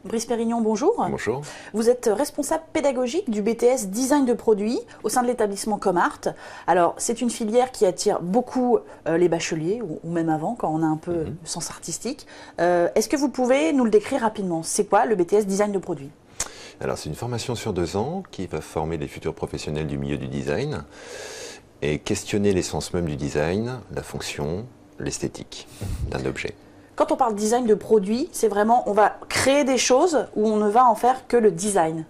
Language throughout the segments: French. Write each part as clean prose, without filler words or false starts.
Brice Pérignon, bonjour. Bonjour. Vous êtes responsable pédagogique du BTS Design de produits au sein de l'établissement Comart. Alors, c'est une filière qui attire beaucoup les bacheliers, ou même avant, quand on a un peu le sens artistique. Est-ce que vous pouvez nous le décrire rapidement? C'est quoi le BTS Design de produits? Alors, c'est une formation sur 2 ans qui va former les futurs professionnels du milieu du design et questionner l'essence même du design, la fonction, l'esthétique d'un objet. Quand on parle design de produits, c'est vraiment, on va créer des choses où on ne va en faire que le design.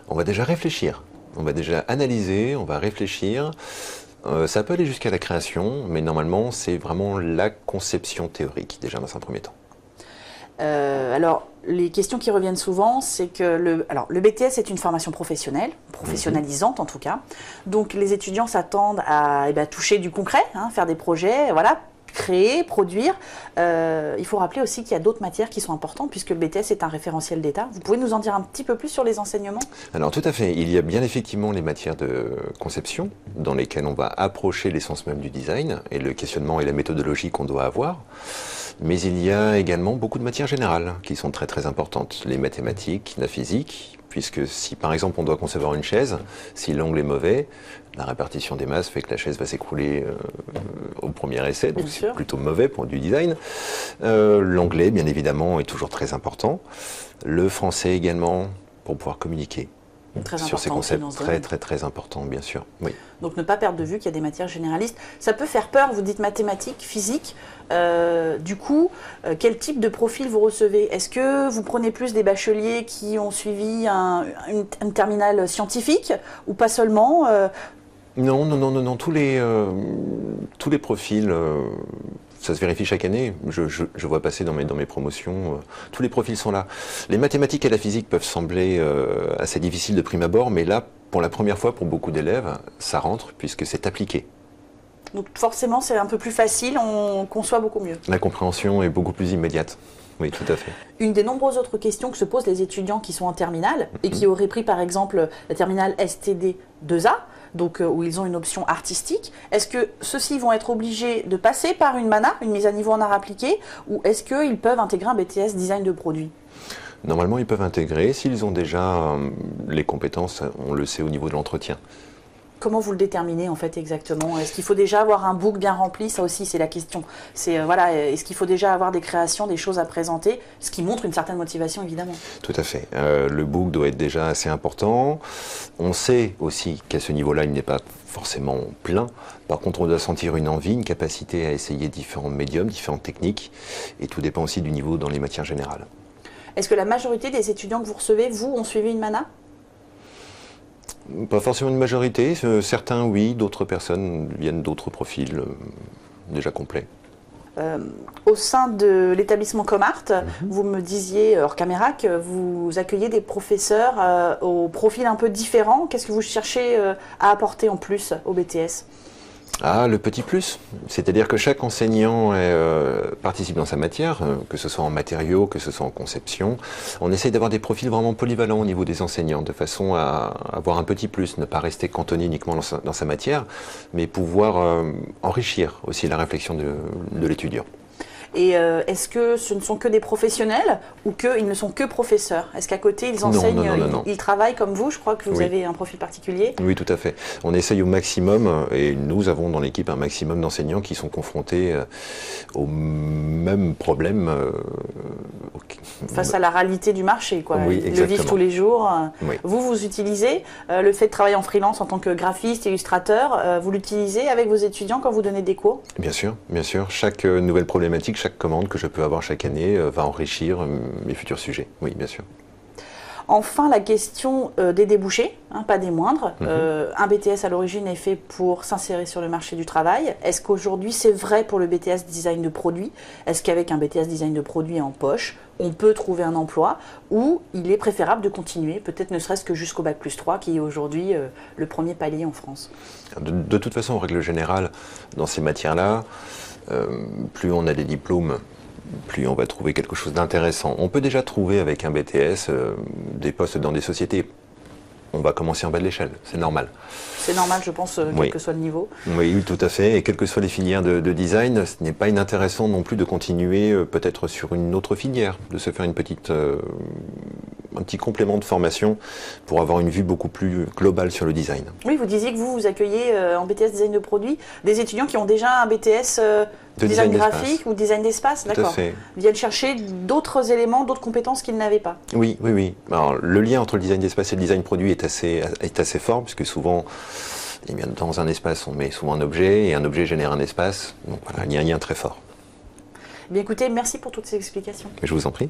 On va déjà réfléchir, on va déjà analyser, on va réfléchir. Ça peut aller jusqu'à la création, mais normalement, c'est vraiment la conception théorique, déjà dans un premier temps. Alors, les questions qui reviennent souvent, c'est que le BTS est une formation professionnelle, professionnalisante en tout cas. Donc, les étudiants s'attendent à toucher du concret, faire des projets, voilà, créer, produire. Il faut rappeler aussi qu'il y a d'autres matières qui sont importantes puisque le BTS est un référentiel d'État. Vous pouvez nous en dire un petit peu plus sur les enseignements? Alors tout à fait, il y a bien effectivement les matières de conception dans lesquelles on va approcher l'essence même du design et le questionnement et la méthodologie qu'on doit avoir. Mais il y a également beaucoup de matières générales qui sont très très importantes. Les mathématiques, la physique, puisque si par exemple on doit concevoir une chaise, si l'angle est mauvais, la répartition des masses fait que la chaise va s'écrouler au premier essai, donc c'est plutôt mauvais pour du design. L'anglais, bien évidemment, est toujours très important. Le français également, pour pouvoir communiquer. Sur ces concepts très importants, bien sûr. Oui. Donc ne pas perdre de vue qu'il y a des matières généralistes. Ça peut faire peur, vous dites mathématiques, physique. Du coup, quel type de profil vous recevez? Est-ce que vous prenez plus des bacheliers qui ont suivi une terminale scientifique ou pas seulement? Non, tous les profils... Ça se vérifie chaque année, je vois passer dans mes promotions, tous les profils sont là. Les mathématiques et la physique peuvent sembler assez difficiles de prime abord, mais là, pour la première fois, pour beaucoup d'élèves, ça rentre puisque c'est appliqué. Donc forcément, c'est un peu plus facile, on conçoit beaucoup mieux. La compréhension est beaucoup plus immédiate. Oui, tout à fait. Une des nombreuses autres questions que se posent les étudiants qui sont en terminale et qui auraient pris par exemple la terminale STD 2A, donc où ils ont une option artistique, est-ce que ceux-ci vont être obligés de passer par une MANA, une mise à niveau en art appliqué, ou est-ce qu'ils peuvent intégrer un BTS design de produits? Normalement, ils peuvent intégrer s'ils ont déjà les compétences, on le sait au niveau de l'entretien. Comment vous le déterminez en fait exactement? Est-ce qu'il faut déjà avoir un book bien rempli? Ça aussi c'est la question. C'est est-ce qu'il faut déjà avoir des créations, des choses à présenter, ce qui montre une certaine motivation évidemment? Tout à fait. Le book doit être déjà assez important. On sait aussi qu'à ce niveau-là, il n'est pas forcément plein. Par contre, on doit sentir une envie, une capacité à essayer différents médiums, différentes techniques, et tout dépend aussi du niveau dans les matières générales. Est-ce que la majorité des étudiants que vous recevez, vous, ont suivi une MANA? Pas forcément une majorité, certains oui, d'autres personnes viennent d'autres profils déjà complets. Au sein de l'établissement Comart, vous me disiez hors caméra que vous accueillez des professeurs au profil un peu différent. Qu'est-ce que vous cherchez à apporter en plus au BTS? Ah, le petit plus, c'est-à-dire que chaque enseignant participe dans sa matière, que ce soit en matériaux, que ce soit en conception. On essaye d'avoir des profils vraiment polyvalents au niveau des enseignants, de façon à avoir un petit plus, ne pas rester cantonné uniquement dans sa matière, mais pouvoir enrichir aussi la réflexion de l'étudiant. Et est-ce que ce ne sont que des professionnels ou qu'ils ne sont que professeurs? Est-ce qu'à côté, ils enseignent, non. Ils travaillent comme vous? Je crois que vous avez un profil particulier. Oui, tout à fait. On essaye au maximum, et nous avons dans l'équipe un maximum d'enseignants qui sont confrontés aux mêmes problèmes. Face à la réalité du marché, quoi. Oui, ils le vivent tous les jours. Oui. Vous utilisez le fait de travailler en freelance en tant que graphiste, illustrateur, vous l'utilisez avec vos étudiants quand vous donnez des cours? Bien sûr, bien sûr. Chaque nouvelle problématique, chaque commande que je peux avoir chaque année va enrichir mes futurs sujets. Oui, bien sûr. Enfin, la question des débouchés, pas des moindres. Un BTS à l'origine est fait pour s'insérer sur le marché du travail. Est-ce qu'aujourd'hui c'est vrai pour le BTS design de produits? Est-ce qu'avec un BTS design de produits en poche, on peut trouver un emploi, ou il est préférable de continuer, peut-être ne serait-ce que jusqu'au Bac+3, qui est aujourd'hui le premier palier en France? De toute façon, en règle générale, dans ces matières-là, plus on a des diplômes, plus on va trouver quelque chose d'intéressant. On peut déjà trouver avec un BTS des postes dans des sociétés on va commencer en bas de l'échelle, c'est normal. C'est normal, je pense, quel que soit le niveau. Oui, tout à fait. Et quelles que soient les filières de design, ce n'est pas inintéressant non plus de continuer peut-être sur une autre filière, de se faire un petit complément de formation pour avoir une vue beaucoup plus globale sur le design. Oui, vous disiez que vous accueillez en BTS design de produit des étudiants qui ont déjà un BTS de design graphique ou design d'espace, d'accord. Viennent chercher d'autres éléments, d'autres compétences qu'ils n'avaient pas. Oui. Alors, le lien entre le design d'espace et le design produit est assez fort, puisque souvent, eh bien, dans un espace, on met souvent un objet, et un objet génère un espace. Donc voilà, il y a un lien très fort. Bien écoutez, merci pour toutes ces explications. Je vous en prie.